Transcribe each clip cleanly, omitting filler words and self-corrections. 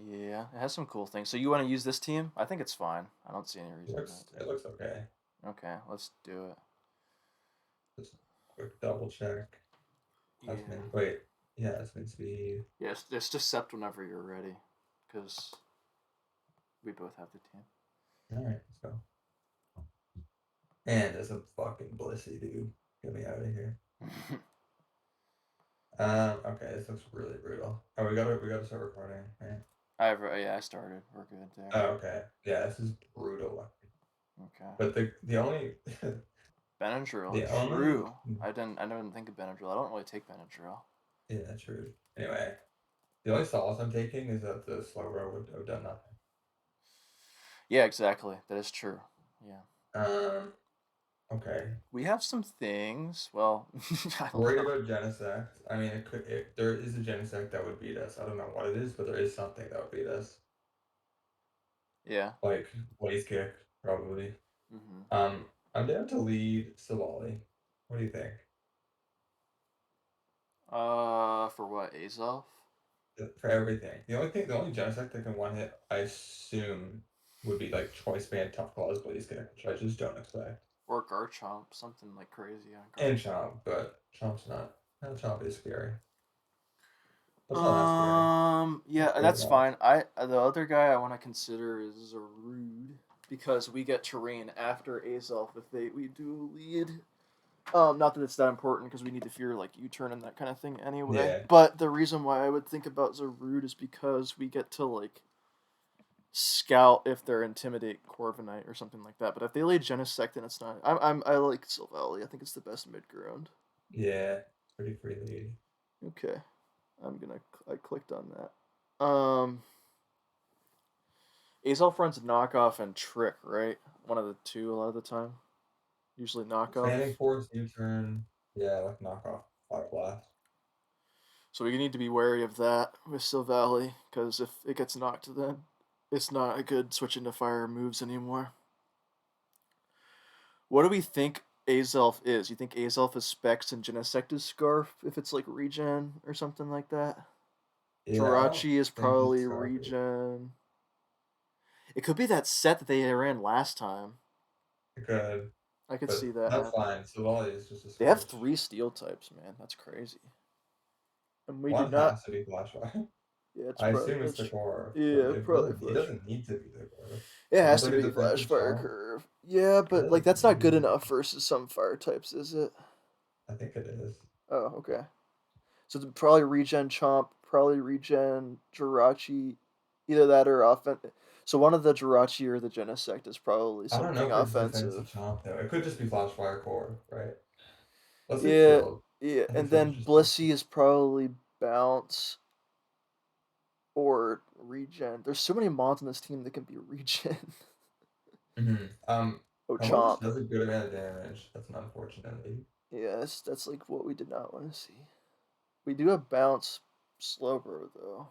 Yeah, it has some cool things. So you want to use this team? I think it's fine. I don't see any It reason looks not it looks okay. to. Okay, let's do it. Just quick double check. That's Yeah. meant wait. Yeah, that's meant to be. Yes, just accept whenever you're ready, because we both have the team. All right, let's go. And there's a fucking Blissey, dude. Get me out of here. Okay, this looks really brutal. Oh, we gotta start recording, right? Yeah, I started. We're good there. Oh, okay. Yeah, this is brutal. Okay. But the only Benadryl, the only true. I didn't think of Benadryl. I don't really take Benadryl. yeah, true. Anyway, the only solace I'm taking is that the slow row would have done nothing. Yeah, exactly. That is true. Yeah. Okay. We have some things. Well, I don't Worried know. about Genesect. I mean, there is a Genesect that would beat us. I don't know what it is, but there is something that would beat us. Yeah. Like Blaze Kick, probably. Mm-hmm. I'm down to lead Savali. What do you think? For what? Azov? For everything. The only Genesect that can one hit, I assume, would be like Choice Band, Tough Claws, Blaze Kick, which I just don't expect. Or Garchomp? Something like crazy on And Garchomp. Chomp, but Chomp's not. No, Chomp is scary. But it's not that scary. It's Yeah, good that's enough. fine. The other guy I want to consider is Zarude because we get terrain after Azov if we do lead. Not that it's that important because we need to fear like U-turn and that kind of thing anyway. Yeah. But the reason why I would think about Zarude is because we get to like scout if they're intimidate Corviknight or something like that. But if they lay Genesect, then it's not. I like Silvally. I think it's the best mid ground. Yeah. Pretty free lead. Okay, I clicked on that. Azov runs knockoff and trick, right? One of the two a lot of the time. Usually knockoff. Standing force, U-turn. Yeah, like knockoff Fire Blast. So we need to be wary of that with Silvally, because if it gets knocked, then it's not a good switch into fire moves anymore. What do we think Azelf is? You think Azelf is Specs and Genesectus Scarf if it's like regen or something like that? Yeah, I don't Jirachi is think it's probably Scarfy. regen. It could be that set that they ran last time. It could, I could see but that that's happening. fine. Savali is just a They have switch. 3 steel types, man. That's crazy. And we do One not. has to be Flashfire. Yeah, it's I probably assume it's that's the true. core, but Yeah, probably it flash. doesn't need to be the core. It has Isn't to like a be Flash defensive Fire chomp? Curve. Yeah, but like Really? that's not good enough versus some fire types, is it? I think it is. Oh, okay. So probably regen Chomp, probably regen Jirachi, either that or offense. So one of the Jirachi or the Genesect is probably I don't know something if it's defensive offensive. chomp though. It could just be Flashfire core, right? Let's leave Yeah, field. yeah, I think and field is then just Blissey is probably bounce or regen. There's so many mods on this team that can be regen. Oh, KOMMO just Chomp. does a good amount of damage. That's an unfortunately. Yeah, that's like what we did not want to see. We do have bounce Slowbro though.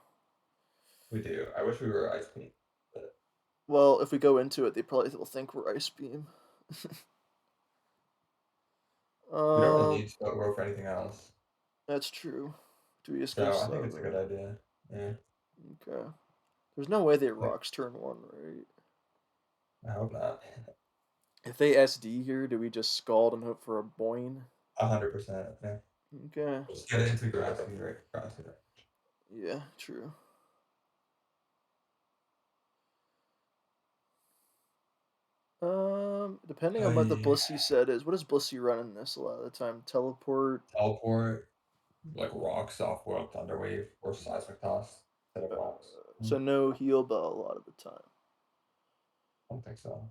We do. I wish we were Ice Queen, but Well, if we go into it, they probably will think we're Ice Beam. we don't really um, need Spell Row for anything else. that's true. Do we just go So I think it's a Slowbro? good idea. Yeah, Okay. There's no way they like rocks turn 1, right? I hope not. If they SD here, do we just scald and hope for a boing? 100%. Yeah. Okay. Just get it into grassy, right? Grassy, right? Yeah, true. Depending on what the Hey, Blissey set is, what does Blissey run in this a lot of the time? Teleport. teleport, like rocks off World Thunderwave or Seismic Toss instead of rocks. So no heal bell a lot of the time. I don't think so.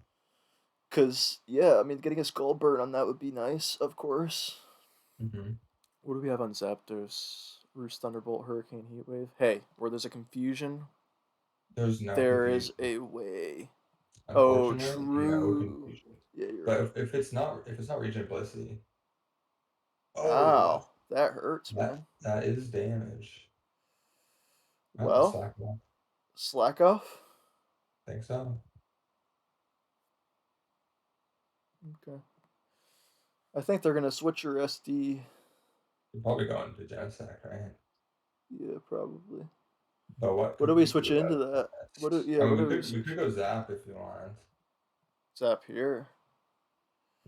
Cause yeah, I mean getting a skull burn on that would be nice, of course. hmm What do we have on Zapdos? Roost Thunderbolt, Hurricane, Heatwave. Hey, where there's a confusion, There's no there is confusion. a way. Oh, Unfortunately, no true. confusion. Yeah, you're But right. if it's not Regent Blissey, oh, Ow, that hurts, man. that is damage. Oh, the Well, slack one. slack off. Think so. Okay. I think they're gonna switch your SD. You're probably going to Genesect, right? Yeah, probably. But what What do could we we do switch into about that? What do that? yeah? I What mean, do we we switch? could go Zap if you want. Zap here.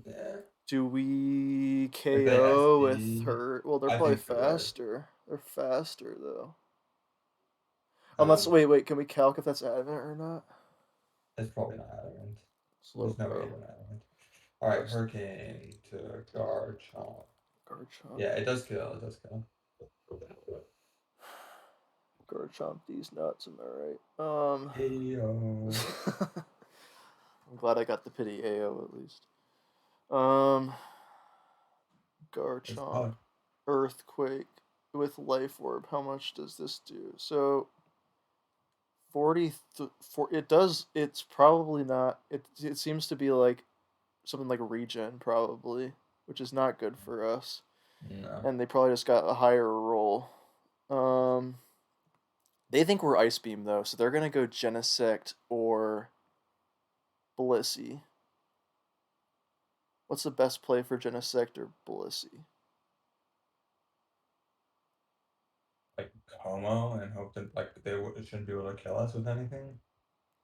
Yeah. Do we If they KO with SD, her? Well, they're I probably think they would. faster. They're faster though. Unless Um, wait, can we calc if that's adamant or not? it's probably not adamant. Slow There's no way pro. to adamant. All right, That's Hurricane to Garchomp. Garchomp. Yeah, it does kill. It does kill. Garchomp these nuts. Am I right? Ayo. I'm glad I got the pity AO at least. Um, It's Garchomp, tough. Earthquake with Life Orb. How much does this do? So 40. It does. It's probably not. It seems to be like something like regen probably, which is not good for us. No. And they probably just got a higher roll. Um, they think we're Ice Beam though, so they're gonna go Genesect or Blissey. What's the best play for Genesect or Blissey? Like KOMMO and hope that like shouldn't be able to kill us with anything.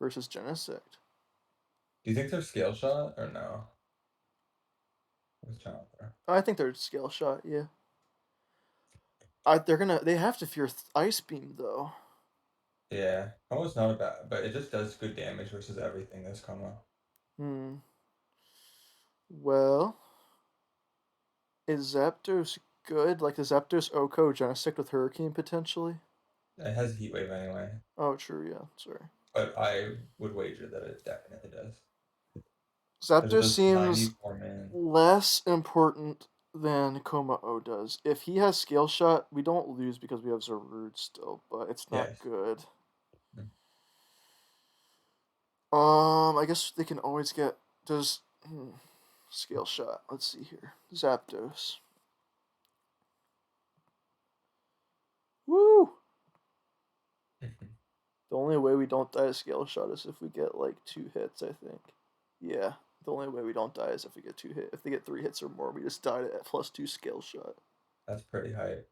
Versus Genesect. Do you think they're scale shot or no? What's channel there? I think they're Scale Shot, yeah. They have to fear Ice Beam though. Yeah, KOMMO's not a bad, but it just does good damage versus everything. This KOMMO. Hmm. Well, is Zapdos good? Like, does Zapdos Oko Genesect with Hurricane potentially? It has Heat Wave anyway, Oh, true, yeah, sorry. but I would wager that it definitely does. Because it Zapdos does seems 94 min. less important than KOMMO-O does. If he has Scale Shot, we don't lose because we have Zarude still, but it's not Yes. good. Mm. I guess they can always get does Scale Shot. Let's see here. Zapdos. Woo! The only way we don't die a Scale Shot is if we get like 2 hits, I think. Yeah, the only way we don't die is if we get 2 hits. If they get 3 hits or more, we just died at +2 Scale Shot. That's pretty hype.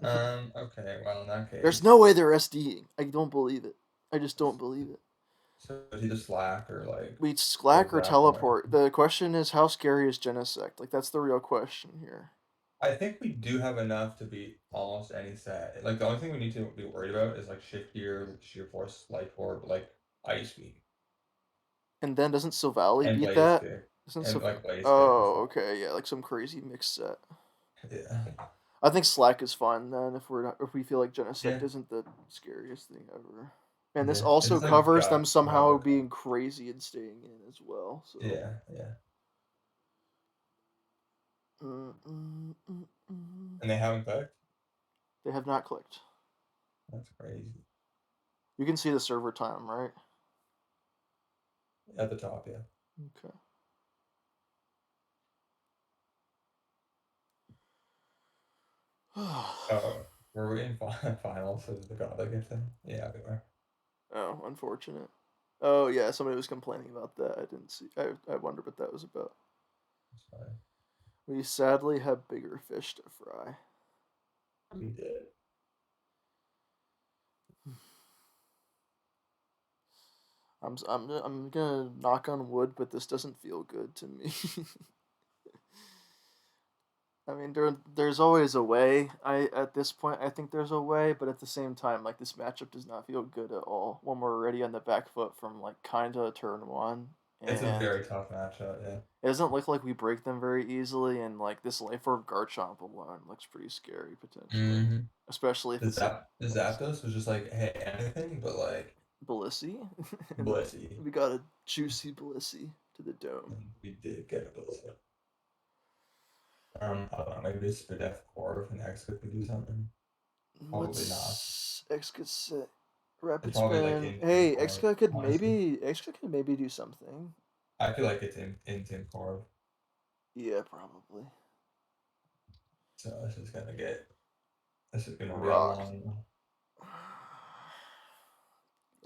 Okay, well, in that There's case. no way they're SDing. I don't believe it. I just don't believe it. So is he the Slack or like We or Slack or Zap more? teleport. The question is, how scary is Genesect? Like, that's the real question here. I think we do have enough to beat almost any set. Like the only thing we need to be worried about is like Shift Gear, Sheer Force, Life Orb, like Ice Beam, And then doesn't Silvally and beat Blaze that? Kick, Isn't and Sil- like Blaze Kick and Oh, stuff. okay, yeah, like some crazy mixed set. Yeah. I think Slack is fine then if we feel like Genesect Yeah. isn't the scariest thing ever. And this Yeah. It's also just like covers them gut to have somehow a being crazy and staying in as well. So Yeah, yeah. mm, mm, mm, mm. And they haven't clicked? They have not clicked. That's crazy. You can see the server time, right? At the top, yeah. Okay. Oh, were we in finals of the Gauntlet gift thing? Yeah, we were. Oh, unfortunate. Oh yeah, somebody was complaining about that. I didn't see. I wonder what that was about. Sorry. We sadly have bigger fish to fry. We did. I'm gonna knock on wood, but this doesn't feel good to me. I mean, there's always a way. At this point, I think there's a way, but at the same time, like this matchup does not feel good at all when we're already on the back foot from like kinda turn one, It's a and very tough matchup, yeah. it doesn't look like we break them very easily. And like this Life Orb Garchomp alone looks pretty scary potentially, Mm-hmm. especially if it's like The Zapdos was just like, hey, anything but like Blissey, and Blissey. we got a juicy Blissey to the dome. And we did get a Blissey. I don't know, maybe this is Death Core and X could do something. Probably not. What's X could say? Rapid It's probably like spin. in Team Hey, Core, honestly. X could maybe do something. I feel like it's in Team Core. Yeah, probably. So this is gonna be a Rock. long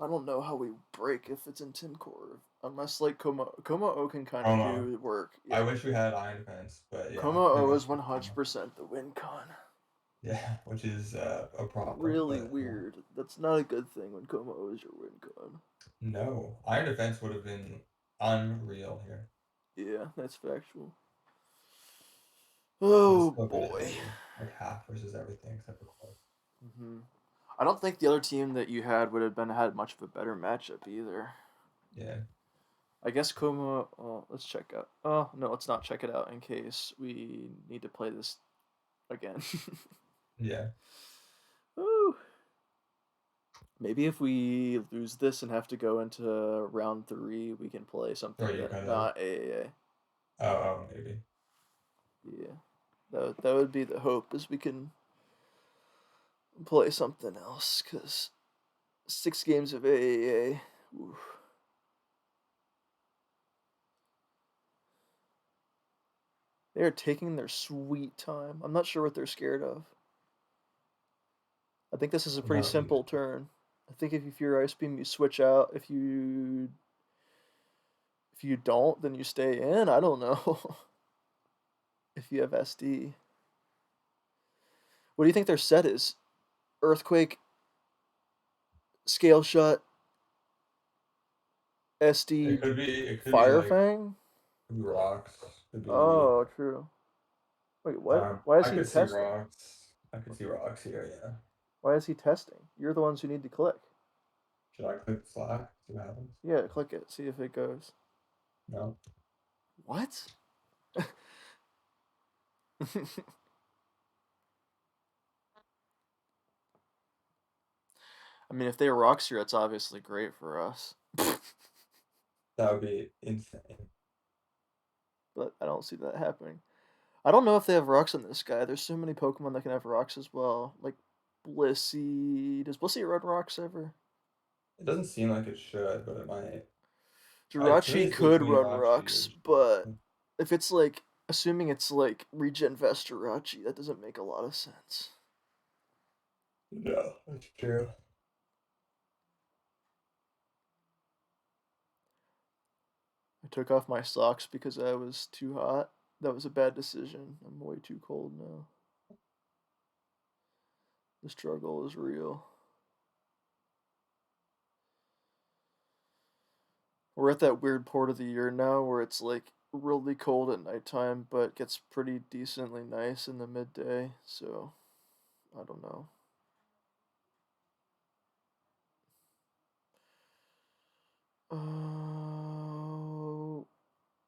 I don't know how we break if it's in Tin Core. Unless like KOMMO-O can kind of promo. do work. I Yeah. wish we had Iron Defense, but yeah, KOMMO-O maybe is it's promo. 100% the win con. Yeah, which is a problem, Really but weird. That's not a good thing when KOMMO-O is your win con. no. Iron Defense would have been unreal here. Yeah, that's factual. Would have Oh still been boy. heavy. Like half versus everything except for core. I don't think the other team that you had would have been had much of a better matchup either. Yeah. I guess KOMMO. Oh, let's check out. Oh no, let's not check it out in case we need to play this again. Yeah. Woo. Maybe if we lose this and have to go into round 3, we can play Or something you that kind of not AAA. maybe. Yeah, that would be the hope is we can play something else because 6 games of AAA. Oof. They are taking their sweet time. I'm not sure what they're scared of. I think this is a pretty No, simple turn. I think if you're Ice Beam, you switch out. If you don't, then you stay in. I don't know. If you have SD. What do you think their set is? Earthquake, Scale Shot, SD, it could be Fire like Fang? could be rocks. Could be Oh, true. Wait, what? Why is I he could see testing? rocks. I could see rocks here, yeah. Why is he testing? You're the ones who need to click. Should I click Slack? See what happens? Yeah, click it. See if it goes. No. What? I mean, if they rocks here, it's obviously great for us. That would be insane. But I don't see that happening. I don't know if they have rocks on this guy. There's so many Pokemon that can have rocks as well. Like Blissey. Does Blissey run rocks ever? It doesn't seem like it should, but it might. To me, Jirachi it's could between run Hachi rocks, or but Jirachi. if it's like, assuming it's like Regen Vest Jirachi, that doesn't make a lot of sense. No, that's true. I took off my socks because I was too hot. That was a bad decision. I'm way too cold now. The struggle is real. We're at that weird part of the year now where it's like really cold at nighttime, but gets pretty decently nice in the midday. So, I don't know. Oh,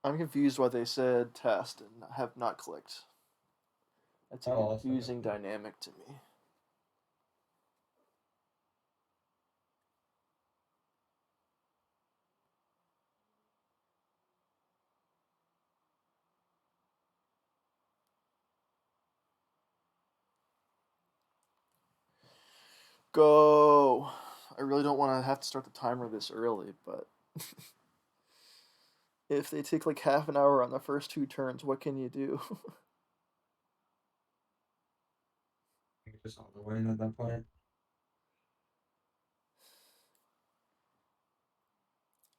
I'm confused why they said test and have not clicked. That's a I'm also confusing confused. dynamic to me. Go! I really don't want to have to start the timer this early, but if they take like half an hour on the first 2 turns, what can you do? Just on the way at that point.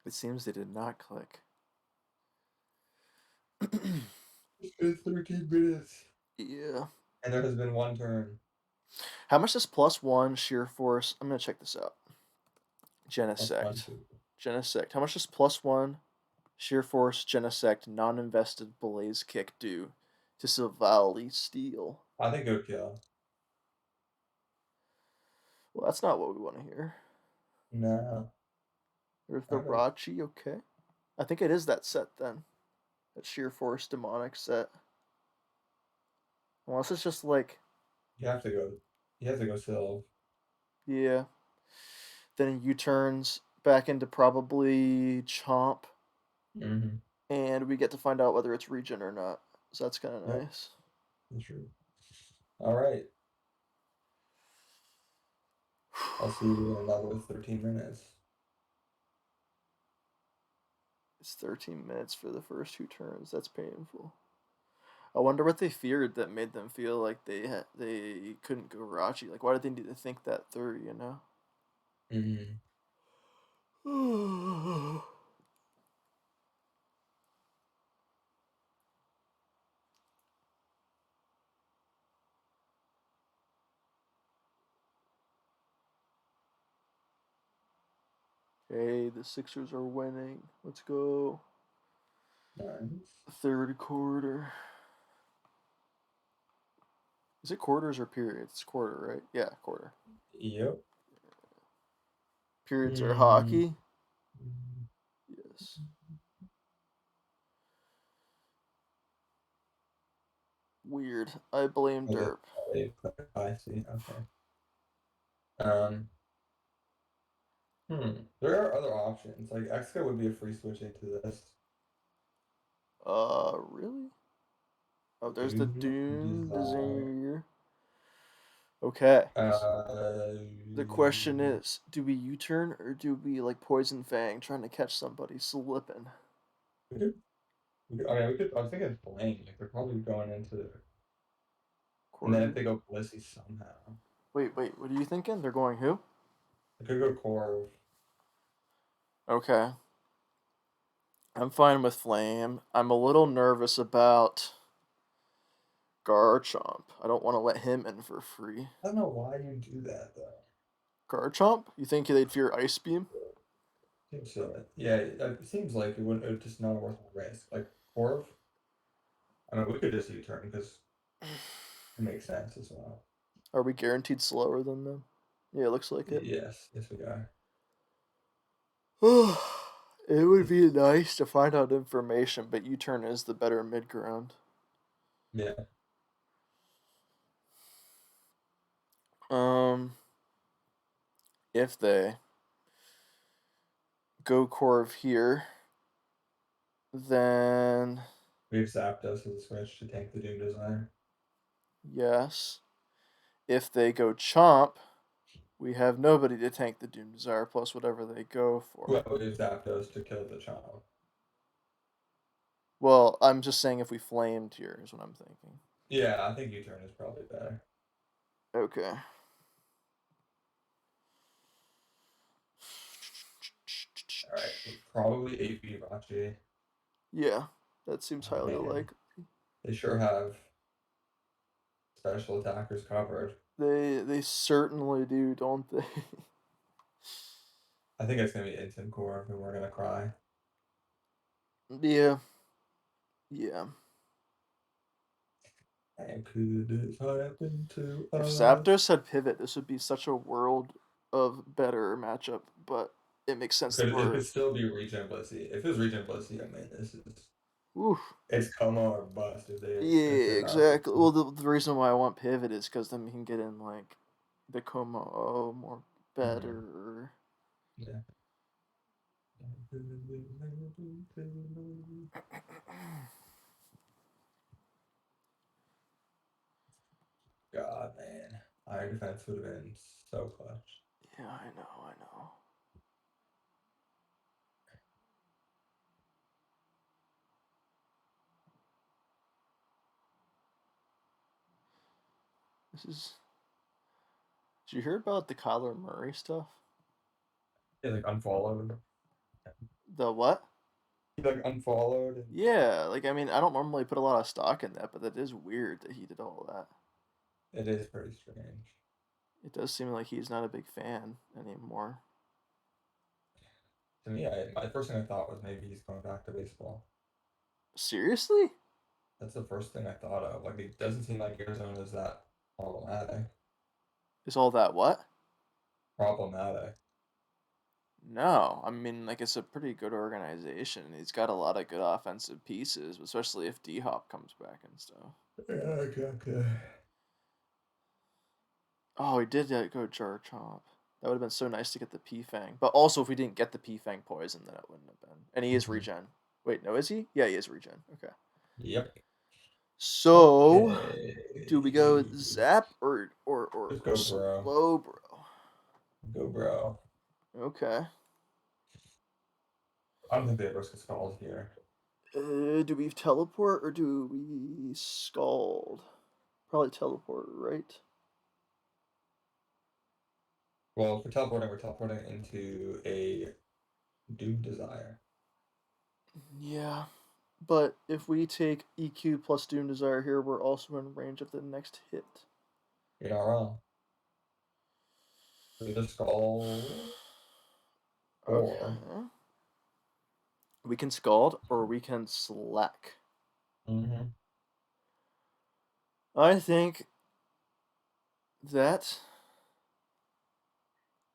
It seems they did not click. It's 13 minutes. Yeah. And there has been one turn. How much does +1 sheer force? I'm gonna check this out. Plus one, Genesect. two. Genesect. How much does +1 sheer force Genesect non-invested Blaze Kick do to Silvally Steel? I think it would kill. Well, that's not what we want to hear. No. There's the I don't. Rachi, okay. I think it is that set then. That sheer force demonic set. Unless it's just like, You have to go. You have to go Sylve. yeah. Then U-turns back into probably Chomp, Mm-hmm. and we get to find out whether it's regen or not. So that's kind of Yep. nice. That's true. All right. I'll see you in another 13 minutes. It's 13 minutes for the first 2 turns. That's painful. I wonder what they feared that made them feel like they couldn't go Rachi. Like, why did they need to think that through? You know. Mm-hmm. Hey, the Sixers are winning. Let's go. Nice. Third quarter. Is it quarters or periods? It's quarter, right? Yeah, quarter. Yep. Periods are Mm. hockey. Yes. Weird. I blame Okay. Derp. I see. Okay. Um. There are other options. Like Xca would be a free switch into this. Really? Oh, there's the Do Dune desire. designer. Okay. Uh, The question is, do we U-turn or do we like Poison Fang trying to catch somebody slipping? we could, I mean, we could. I was thinking Flame. Like they're probably going into, and then if Corvi. they go Blissey somehow, Wait. What are you thinking? They're going who? they could go Core. Okay. I'm fine with Flame. I'm a little nervous about Garchomp. I don't want to let him in for free. I don't know why you do that though. Garchomp? You think they'd fear Ice Beam? Seems silly. Yeah, it seems like it would. It's just not worth the risk. Like Corv. I mean, we could just U-turn because it makes sense as well. Are we guaranteed slower than them? Yeah, it looks like it. Yes, we are. It would be nice to find out information, but U-turn is the better mid ground. Yeah. Um, if they go Corv here, then We have Zapdos as a switch to tank the Doom Design. yes. If they go Chomp, we have nobody to tank the Doom Desire plus whatever they go Well, for. we have Zapdos to kill the child. Well, I'm just saying if we flamed here is what I'm thinking. Yeah, I think U-turn is probably better. Okay. All right, probably AP Rachi. Yeah, that seems Oh highly man, likely. they sure have special attackers covered. They certainly do, don't they? I think it's gonna be instant core, and we're gonna cry. Yeah. Yeah. And could this happen to If us? Zapdos had pivot, this would be such a world of better matchup, but it makes sense that It we're could still be Regen Blissey. If it was Regen Blissey, I mean, this is oof. it's KOMMO or bust if Yeah, they're not. exactly. Well, the reason why I want pivot is because then we can get in like the KOMMO-O more Mhm. better. Yeah. God, man. Iron defense would have been so clutch. Yeah, I know, I know. This is. Did you hear about the Kyler Murray stuff? He like unfollowed. The what? He like unfollowed and Yeah, like I mean, I don't normally put a lot of stock in that, but that is weird that he did all that. it is pretty strange. It does seem like he's not a big fan anymore. To me, my first thing I thought was maybe he's going back to baseball. Seriously? That's the first thing I thought of. Like it doesn't seem like Arizona is that problematic. Is all that what? Problematic. No, I mean like it's a pretty good organization. He's got a lot of good offensive pieces, especially if D Hop comes back and stuff. Yeah, okay. Oh, he did go Jar Chomp. That would have been so nice to get the P Fang. But also, if we didn't get the P Fang poison, then it wouldn't have been. And he is Mhm. regen. Wait, no, is he? Yeah, he is regen. Okay. Yep. So, do we go with Okay. Zap or Just go, bro. Slowbro? Go, bro. Okay. I don't think they have risk of stalls here. Do we teleport or do we scald? Probably teleport, right? Well, if we're teleporting into a Doom Desire. Yeah. But if we take EQ plus Doom Desire here, we're also in range of the next hit. You're not wrong. We just skull. Or Okay. We can Scald or we can Slack. mm-hmm. I think that.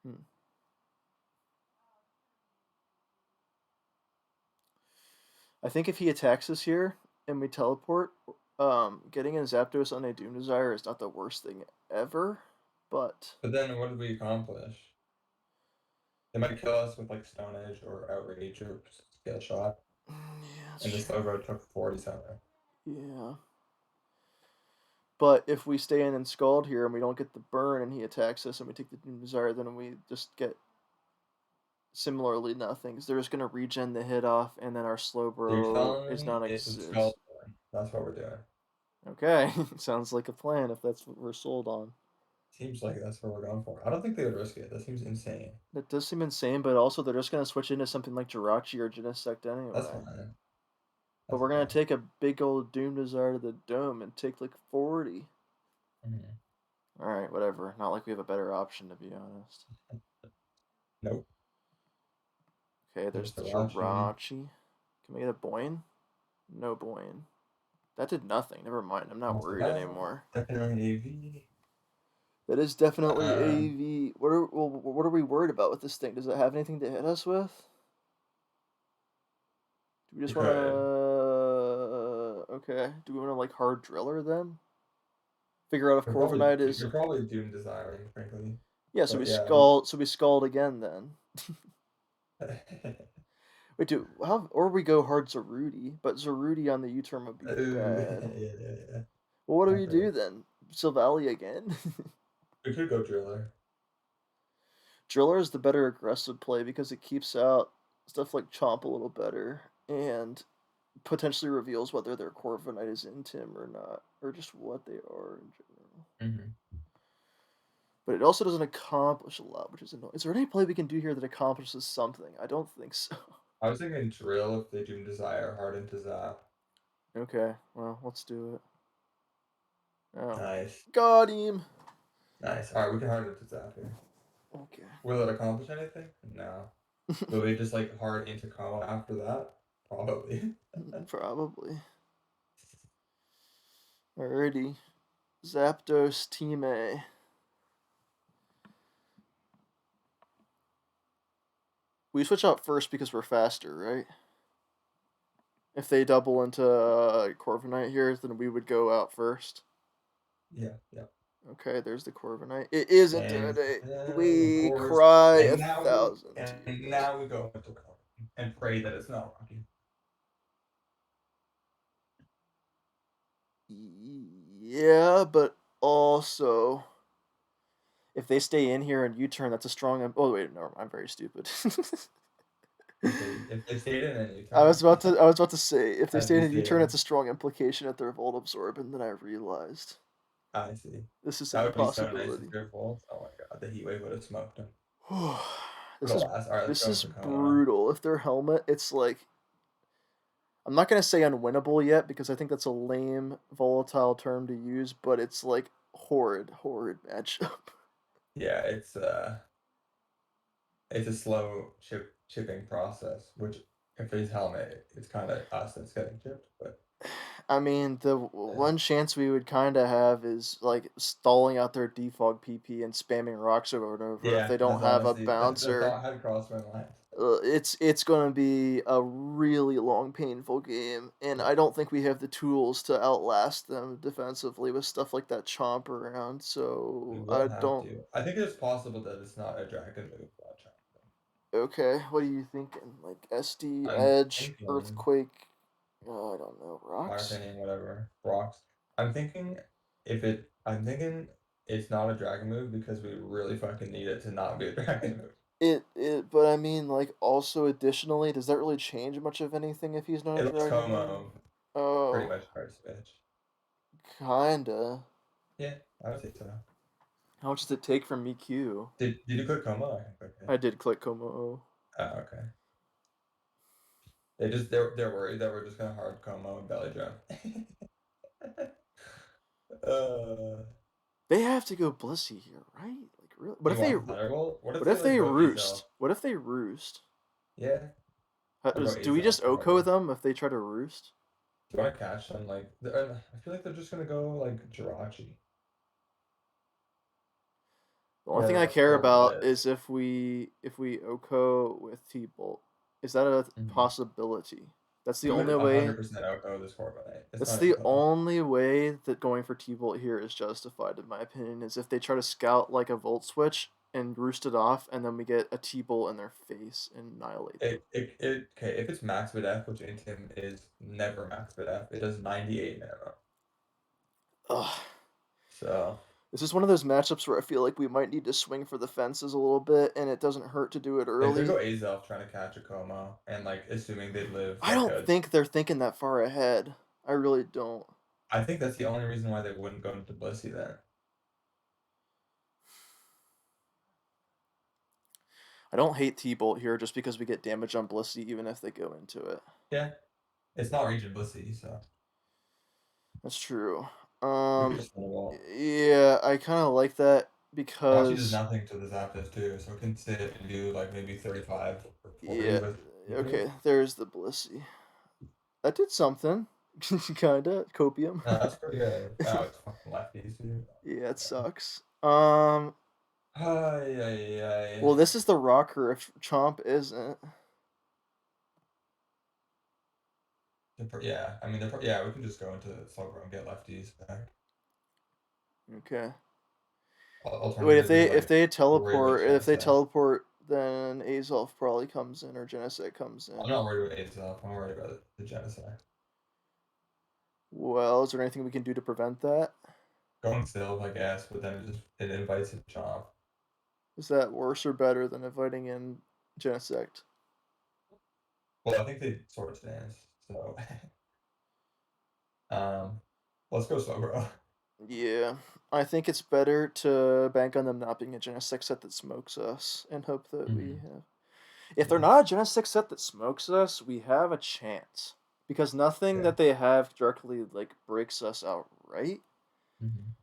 Hmm. I think if he attacks us here and we teleport, getting a Zapdos on a Doom Desire is not the worst thing ever, but But then what did we accomplish? They might kill us with like Stone Edge or Outrage or Scale Shot. yeah, that's And the true. Slowbro took 47. Yeah. But if we stay in and Scald here and we don't get the burn and he attacks us and we take the Doom Desire, then we just get similarly nothing. Because they're just going to regen the hit off and then our So you're Slowbro is telling me non it's a Skull exist. Thorn. That's what we're doing. Okay, sounds like a plan if that's what we're sold on. Seems like that's what we're going for. I don't think they would risk it. That seems insane. That does seem insane, but also they're just going to switch into something like Jirachi or Genesect That's anyway. fine. But That's we're going okay. to take a big old Doom Desire to the Dome and take like 40. Mhm. Alright, whatever. Not like we have a better option, to be honest. Nope. Okay, There's there's the Jirachi. Jirachi. Can we get a Boyne? No Boyne. That did nothing. Never mind. I'm not What's worried that? anymore. Definitely AV. That is definitely Uh, AV. What are we worried about with this thing? Does it have anything to hit us with? Do we you just want to? could. Okay. Do we want to like hard driller then? Figure out if You're probably Corviknight is. you're probably Doom Desiring, frankly. Yeah. So we But yeah. scald. So we scald again then. Wait, do how? Or we go hard Zaruti, but Zaruti on the U-turn would be Ooh, bad. yeah. Well, what do we Okay. do then? Silvally again? We could go Driller. Driller is the better aggressive play because it keeps out stuff like Chomp a little better and potentially reveals whether their Corviknight is in Tim or not, or just what they are in general. Mm-hmm. But it also doesn't accomplish a lot, which is annoying. Is there any play we can do here that accomplishes something? I don't think so. I was thinking Drill if they Doom Desire, Harden to Zap. Okay, well, let's do it. Oh. Nice. Got him! Nice. Alright, we can Harden to Zap here. Okay. Will it accomplish anything? No. Will they just like hard into KOMMO after that? Probably. Probably. Alrighty. Zapdos Team A. We switch out first because we're faster, right? If they double into Corviknight here, then we would go out first. Yeah. Okay, there's the Corviknight. It is And Intimidate. of We course, cry and a now thousand and tears. now we go into KOMMO and pray that it's not Rocky. Yeah, but also if they stay in here and U-turn, that's a strong. Oh wait, no, I'm very stupid. If they stayed in any I was turn, about to. I was about to say if they I'd stay be in a U-turn, it's stating. a strong implication that they're Volt Absorb, and then I realized I see. this is an That would be so nice if impossibility. they're full. Oh my god, the heat wave would have smoked them. this is Alas. Alright, let's this go is into KOMMO now. brutal. If their helmet, it's like I'm not gonna say unwinnable yet because I think that's a lame, volatile term to use, but it's like horrid matchup. Yeah, it's a slow chipping process, which if his helmet, it's kind of us that's getting chipped, but I mean, the one chance we would kind of have is like stalling out their defog PP and spamming rocks over and over if yeah, they don't that's have a honestly the bouncer. thought had crossed my mind. It's going to be a really long, painful game, and Yeah, I don't think we have the tools to outlast them defensively with stuff like that chomp around. we So I will have don't. to. I think it's possible that it's not a dragon move, watch out. Okay, what are you thinking? Like SD, I'm Edge, thinking, Earthquake? Oh, I don't know. fire Rocks? opinion, whatever, rocks. I'm thinking I'm thinking it's not a dragon move because we really fucking need it to not be a dragon move. But I mean, like, also additionally, does that really change much of anything if he's not a It lets dragon move? KOMMO pretty Oh, much hard switch. kinda. Yeah, I would say so. How much does it take from MiQ? Did you click KOMMO? I can click it. I did click KOMMO-O. Oh, okay. They're worried that we're just gonna hard KOMMO and belly drum. They have to go Blissey here, right? Like, really? Do you want the Thunderbolt? What if What they if like they go roost? Azel? What if they roost? Yeah. Or go Do we Azel, just Oko probably. them if they try to roost? Do you want to catch them? Like, I feel like they're just gonna go like Jirachi. The only Yeah, thing they're I gonna care pull about Blitz. is if we Oko with T-Bolt. Is that a Mhm. possibility? That's the We would only way. 100% outgo this Corviknight. It's That's not the even close. only way that going for T-Bolt here is justified, in my opinion, is if they try to scout like a Volt Switch and roost it off, and then we get a T-Bolt in their face and annihilate them. Okay, if it's max bid F, which Intim is never max bid F, it does 98 minimum. Ugh. So This is one of those matchups where I feel like we might need to swing for the fences a little bit, and it doesn't hurt to do it they could early. go Azelf trying to catch a KOMMO and like assuming they'd live I like don't a. think they're thinking that far ahead. I really don't. I think that's the only reason why they wouldn't go into Blissey then. I don't hate T-Bolt here just because we get damage on Blissey even if they go into it. Yeah, it's not region Blissey, so That's true. we could just wall. Yeah, I kind of like that Jirachi does because nothing to the Zapdos too, so it can sit and do like maybe 35 or 40 yeah, with okay, Eevee. there's the Blissey. That did something. Kinda. Copium. No, that's pretty good. Oh, it's fucking lefties, dude. Yeah, it Okay. sucks. Ay, ay, ay. Well, this is the rocker if Chomp isn't. Yeah, I mean, yeah, we can just go into Slugger and get lefties back. Okay. Wait, Alternatively, like Ray if they Genesect. teleport, then Azolf probably comes in or Genesect comes I'm in. not worried about Azelf. I'm worried about the Genesect. Well, is there anything we can do to prevent that? Going Sylve, I guess, but then it invites him Chomp. Is that worse or better than inviting in Genesect? Well, I think they Sword Stance, so um, let's go Slowbro. Yeah, I think it's better to bank on them not being a Genesect set that smokes us and hope that we Mhm. have. If they're Yeah, not a Genesect set that smokes us, we have a chance because nothing yeah. that they have directly like breaks us outright, Mhm.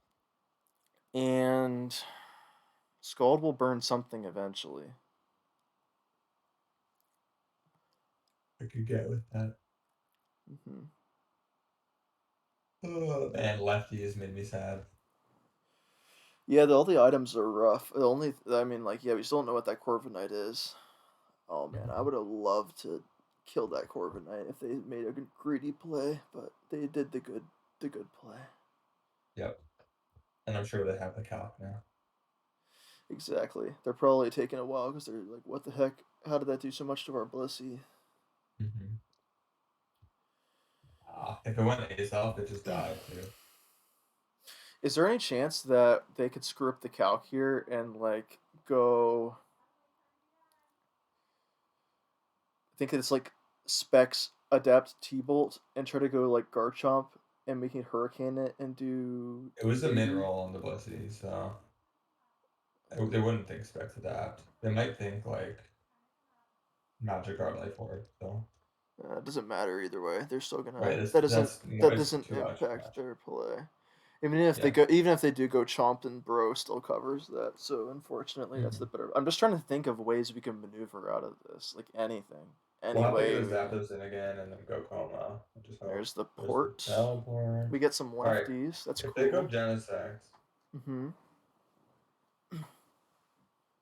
and Scald will burn something eventually. I could get with that. Hmm. Oh, man, Lefty has made me sad. Yeah, all the items are rough. The only, I mean, like, yeah, we still don't know what that Corviknight is. Oh man, I Mhm. would have loved to kill that Corviknight if they made a greedy play, but they did the good play. Yep, and I'm sure they have the calc now. Exactly. They're probably taking a while because they're like, what the heck? How did that do so much to our Blissey? Mhm. If it went Azelf, it just died too. Is there any chance that they could screw up the calc here and like go? I think it's like specs adapt T Bolt and try to go like Garchomp and making Hurricane it and do It was a mid Baby. roll on the Blissey, so they wouldn't think Specs Adapt. They might think like Magikarp Life Orb. So It doesn't matter either way. They're still right, gonna. That it's doesn't too much. Too impact much. their play. Even if they do go Chomp, and Bro still covers that. So unfortunately, that's the Mhm. better. I'm just trying to think of ways we can maneuver out of this. Like anything, We'll any have to get way a we. Zapdos in again and then go Coma. I just hope. There's the There's the port. teleport. We get some All right. lefties. That's If they go cool. Genesect, Mhm.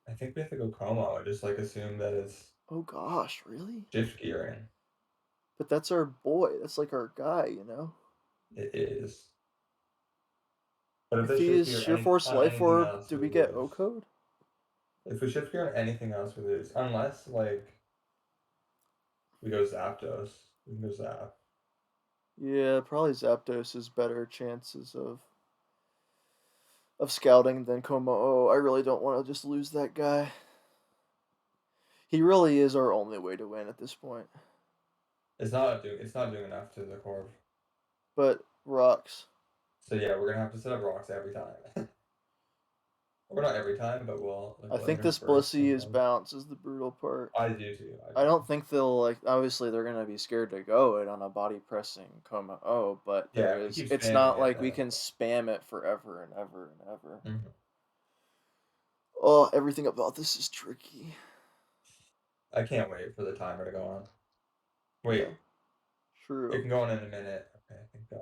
I think we have to go Como and just like assume that it's Oh gosh, really? shift gearing. But that's our boy. That's like our guy, you know. It is. But if If they he shift is gear Sheer Force on Life anything Orb, else, do we we get O lose. code? If we shift gear on anything else, we lose. Unless like we go Zapdos. We can go Zap. Yeah, probably Zapdos has better chances of scouting than KOMMO-O. I really don't want to just lose that guy. He really is our only way to win at this point. It's not doing enough to the Corv. But rocks. So yeah, we're gonna have to set up rocks every time. Or not every time, but we'll like I we'll think this intersperse Blissey some of is them. bounce is the brutal part. I do too. I I do. don't think they'll like obviously they're gonna be scared to go it on a body pressing KOMMO-O, but Yeah, if we keep it's spamming not it, like we then can spam it forever and ever and ever. mhm. Oh, everything about this is tricky. I can't wait for the timer to go on. Yeah, Wait, it true. can go on in a minute. Okay, thank God.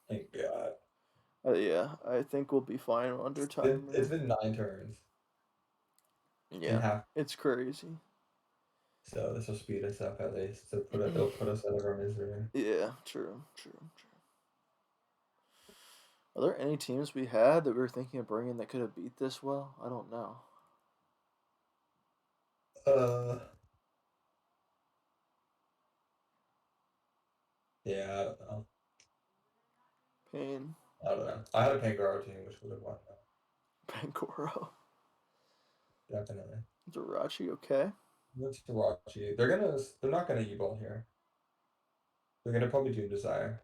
Thank God. Yeah, I think we'll be fine under It's timer. been 9 turns in Yeah, half, it's crazy. so this will speed us up at least. So it'll put us out of our misery. Yeah, true. Are there any teams we had that we were thinking of bringing that could have beat this well? I don't know. Uh, yeah, I don't know. Pain. I don't know. I had a Pangaro team, which would have won. Pangoro. Definitely. Jirachi, okay. What's Tarachi? They're not gonna E-ball here. They're gonna probably do Desire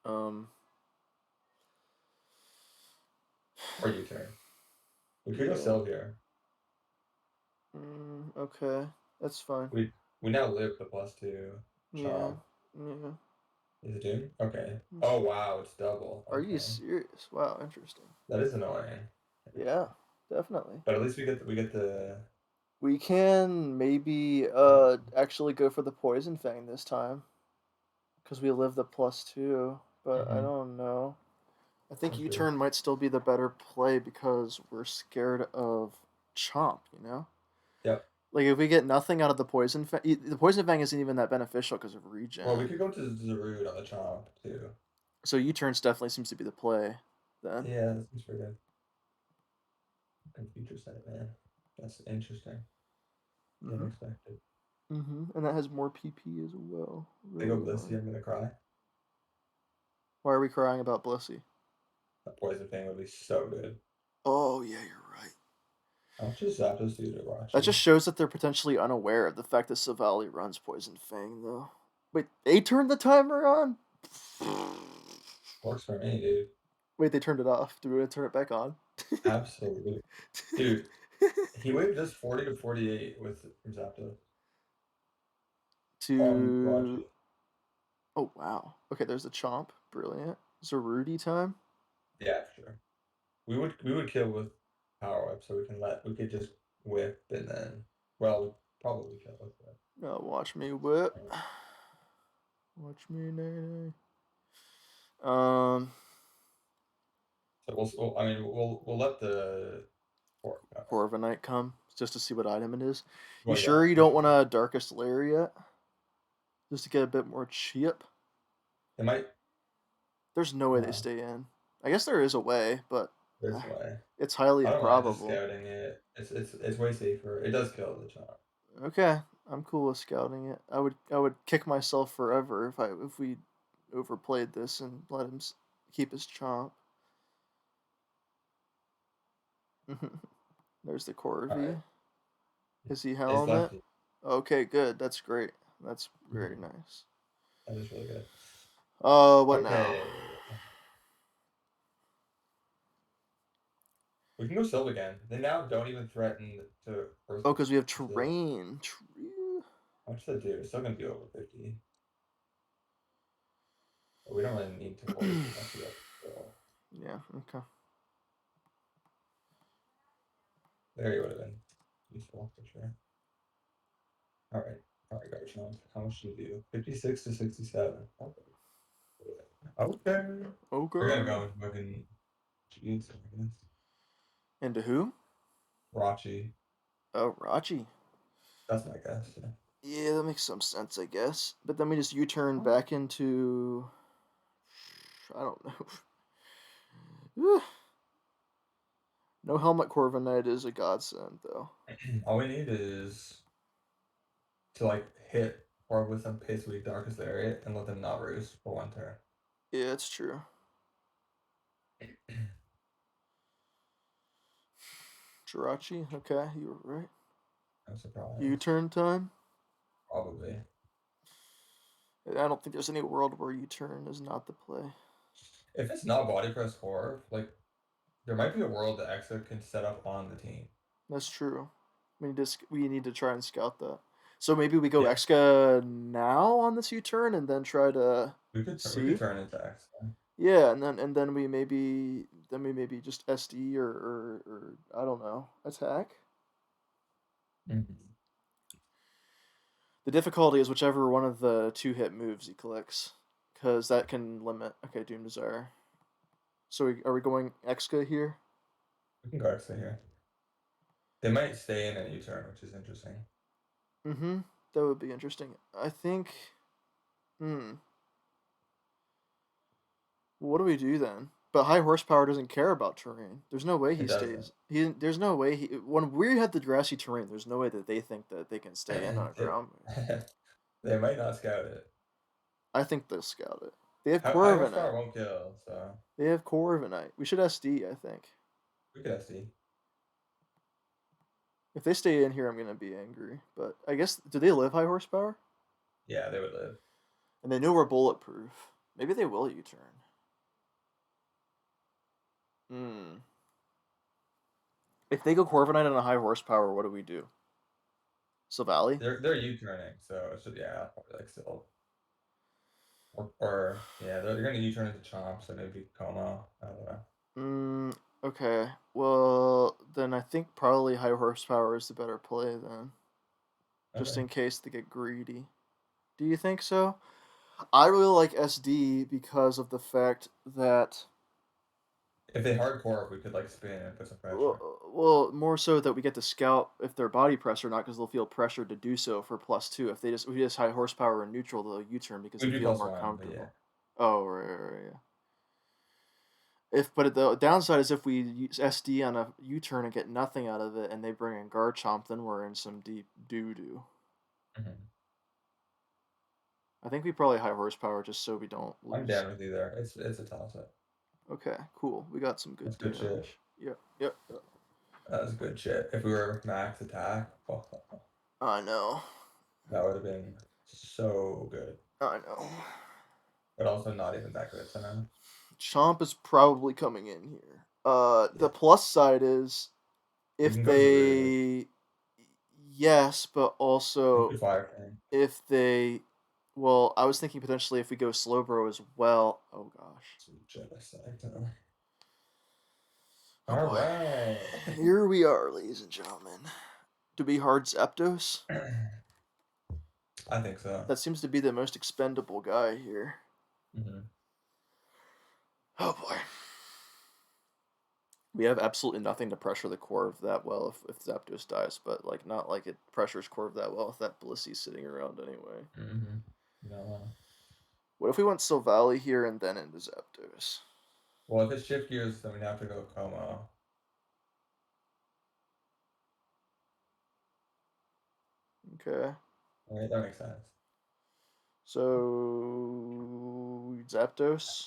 Um, or U-turn. We could go yeah. Sell here. Okay. That's fine. We now live the +2 Yeah. Chomp. Yeah. Is it Doom? Okay. That's- Oh wow, it's double. Are you Okay. serious? Wow, interesting. That is annoying. Yeah, definitely. But at least we get the We can maybe actually go for the Poison Fang this time. Because we live the +2, but I Mhm. don't know. I think That's true. U-turn might still be the better play because we're scared of Chomp, you know? Yep. Like if we get nothing out of the Poison Fang isn't even that beneficial because of Well, we could regen. go to Zarude on the Chomp too. So U-turns definitely seems to be the play then. Yeah, that seems pretty good. Good feature set, man. That's interesting. Didn't Mhm. expect it. Mhm. And that has more PP as well. They go Really Blissey, annoying. I'm gonna cry. Why are we crying about Blissey? That Poison thing would be so good. Oh yeah, you're right. How much does Zapdos do to That Rachi? just shows that they're potentially unaware of the fact that Savali runs Poison Fang, though. Wait, they turned the timer on? Works for me, dude. Wait, they turned it off. Do we want to turn it back on? Absolutely. Dude, he waved us 40 to 48 with Zapdos on to. Rachi. Oh, wow. Okay, there's the Chomp. Brilliant. Zarudy time. Yeah, for sure. We would kill with Power Whip, so we could just whip and then we'd probably kill with that. Watch me whip. Watch me nay. Um, So I mean we'll let the fork go. Corviknight come just to see what item it is. You Well, yeah, sure you for don't sure. want a Darkest Lair yet? Just to get a bit more chip? It might There's no way they no, stay in. I guess there is a way, but there's a way. it's highly I don't mind just improbable. scouting it. It's way safer. It does kill the chomp. Okay, I'm cool with scouting it. I would kick myself forever if we overplayed this and let him keep his chomp. There's the Alright. Corvi. Is he It's helmet? lefty. Okay, good. That's great. That's very Mhm. nice. That is really good. What now? Okay. We can go Silv again. They now don't even threaten to Earth. Oh, because we have The, terrain. True. how much does that do? It's still gonna be over 50. But we don't really need to worry too much about it. Yeah. Okay. There you would have been useful for sure. Alright. Alright, garbage chomp. How much do you do? 56 to 67. Okay. Okay. We're gonna Okay. go with fucking jeez, I guess. Into who? Rachi. Oh, Rachi. That's my guess. Yeah. Yeah, that makes some sense, I guess. But then we just U-turn back into. I don't know. No helmet Corviknight is a godsend, though. All we need is to like hit or with some piss weak darkest area and let them not roost for 1 turn. Yeah, it's true. Jirachi, okay, you were right. I'm surprised. U-turn time. Probably. I don't think there's any world where U-turn is not the play. If it's not body press horror, like there might be a world that Exa can set up on the team. That's true. We need to try and scout that. So maybe we go Yeah. Exca now on this U-turn and then try to We could see. turn into Exa. Yeah, and then we maybe just SD or I don't know, attack. Mhm. The difficulty is whichever one of the two hit moves he clicks, because that can limit. Okay, Doom Desire. So are we going Exca here? We can go exit here. They might stay in a U-turn, which is interesting. Mm-hmm. That would be interesting. I think. Hmm. What do we do then? But high horsepower doesn't care about terrain. There's no way It he doesn't. stays. There's no way he. When we had the grassy terrain, there's no way that they think that they can stay in on a They, ground move. they might not scout it. I think they'll scout it. They have High Corviknight. horsepower won't kill, so They have Corviknight. We should SD, I think. we could SD. If they stay in here, I'm gonna be angry. But I guess do they live high horsepower? Yeah, they would live. And they know we're bulletproof. Maybe they will U-turn. Hmm. If they go Corviknight on a high horsepower, what do we do? Silvally? They're U-turning, so it should yeah, probably like still or yeah, they're gonna U-turn into Chomp, so maybe KOMMO-O. I don't know. Hmm. Okay. Well, then I think probably high horsepower is the better play then. Just Okay. in case they get greedy. Do you think so? I really like SD because of the fact that If they hardcore, we could like spin and put some pressure. well, more so that we get to scout if they're body press or not, because they'll feel pressured to do so for +2. If we just high horsepower and neutral, they'll U-turn because they We'd be feel more +1, but yeah. comfortable. Oh, right, yeah. But the downside is if we use SD on a U-turn and get nothing out of it, and they bring in Garchomp, then we're in some deep doo doo. Mhm. I think we probably high horsepower just so we don't I'm lose. down with you there. It's a toss up. Okay, cool. We got some good That's good shit. damage. Yep, yep, yep. That's good shit. If we were max attack, oh, I know. that would have been so good. I know. But also not even that good somehow. Chomp is probably coming in here. The Yeah. plus side is We if can go Zarude. they, yes, but We also could fire thing. if they, well, I was thinking potentially if we go Slowbro as well. Oh gosh. Some genocide. Oh All boy. right. Here we are, ladies and gentlemen. Do we hard Zapdos? I think so. That seems to be the most expendable guy here. Hmm. Oh boy. We have absolutely nothing to pressure the Corv that well if Zapdos dies, but like not like it pressures Corv that well if that Blissy's sitting around anyway. Hmm. No. What if we went Silvally here and then into Zapdos? Well, if it's shift gears, then we'd have to go Como. Okay. Right, that makes sense. So Zapdos.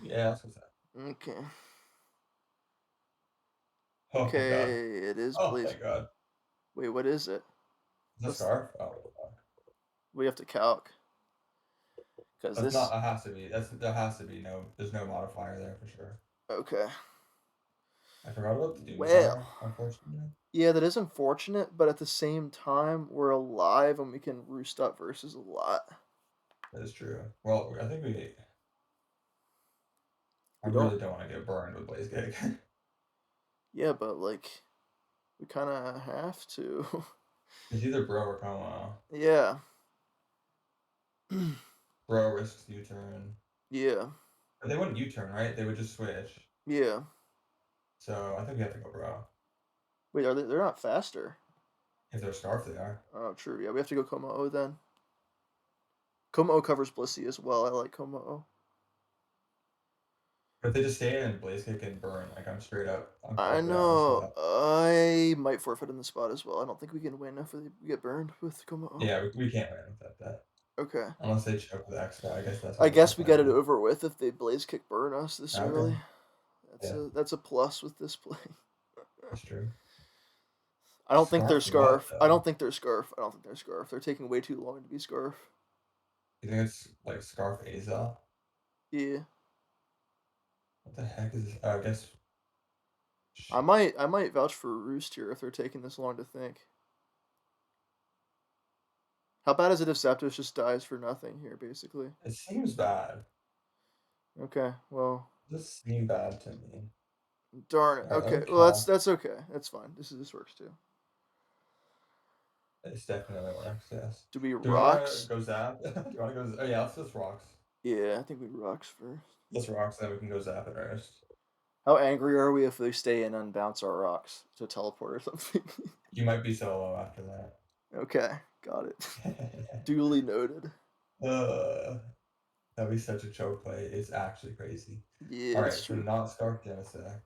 Yeah, that's what's that. Okay. Oh my god. Okay, it is Oh Blaze. thank god. Wait, what is it? Is that Let's scarf? Oh fuck. we have to calc because That's this. not that has to be. There has to be there's no modifier there for sure. Okay. I forgot about the Doom Well, Desire, unfortunately. yeah, that is unfortunate, but at the same time, we're alive and we can roost up versus a lot. That is true. Well, I think I We don't. really don't want to get burned with Blaze Kick. Yeah, but like we kind of have to. It's either Bro or Como. Yeah. Bro risks U-turn. Yeah. But they wouldn't U-turn, right? They would just switch. Yeah. So I think we have to go Bro. Wait, are they? They're not faster. If they're Scarf, they are. Oh, true. Yeah, we have to go KOMMO-O then. KOMMO-O covers Blissey as well. I like KOMMO-O. But if they just stay in Blaze Kick and burn, like I'm straight up, I'm I perfectly honest with know. that. I might forfeit in the spot as well. I don't think we can win if we get burned with KOMMO-O. Yeah, we can't win without that. Okay. Unless they choke with Extra. I guess that's I what we're guess we get it planning. over with if they blaze kick burn us this Okay. early. Yeah, That's a plus with this play. that's true. I don't think they're Scarf what scarf. I don't though? think they're scarf. I don't think they're scarf. They're taking way too long to be scarf. You think it's like Scarf Aza? Yeah. What the heck is this? Oh, I guess. I might vouch for Roost here if they're taking this long to think. How bad is it if Zapdos just dies for nothing here, basically? It seems bad. Okay, well, This seemed bad to me. darn it. All right, let Okay, me well call. that's okay. That's fine. This works too. It's definitely works. Yes. Do we Do we want to rocks? go zap? Do you want to go? Oh yeah, let's just rocks. Yeah, I think we rocks first. Let's rocks, then we can go zap it first. How angry are we if we stay and unbounce our rocks to teleport or something? You might be solo after that. Okay, got it. Duly noted. uh, that'd be such a choke play. It's actually crazy. Yeah, All it's right, so true. not Stark Genesect.